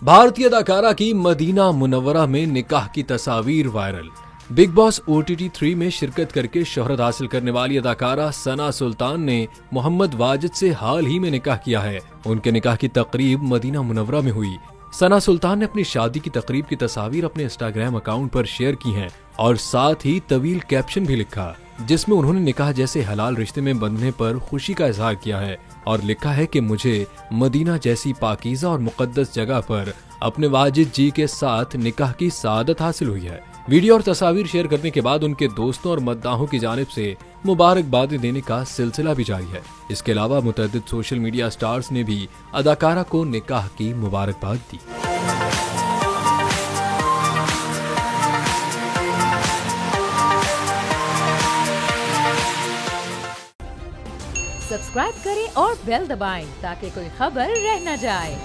भारतीय अदाकारा की मदीना मुनव्वरा में निकाह की तस्वीर वायरल। बिग बॉस OTT 3 में शिरकत करके शोहरत हासिल करने वाली अदाकारा सना सुल्तान ने मोहम्मद वाजिद से हाल ही में निकाह किया है। उनके निकाह की तकरीब मदीना मुनव्वरा में हुई। सना सुल्तान ने अपनी शादी की तकरीब की तस्वीर अपने इंस्टाग्राम अकाउंट पर शेयर की हैं और साथ ही तवील कैप्शन भी लिखा, जिसमें उन्होंने निकाह जैसे हलाल रिश्ते में बंधने पर खुशी का इजहार किया है और लिखा है कि मुझे मदीना जैसी पाकीज़ा और मुकद्दस जगह पर अपने वाजिद जी के साथ निकाह की सादत हासिल हुई है। वीडियो और तस्वीर शेयर करने के बाद उनके दोस्तों और मद्दाहों की जानिब से मुबारकबादें देने का सिलसिला भी जारी है। इसके अलावा मुतअद्दिद सोशल मीडिया स्टार्स ने भी अदाकारा को निकाह की मुबारकबाद दी। सब्सक्राइब करें और बेल दबाएं ताकि कोई खबर रह न जाए।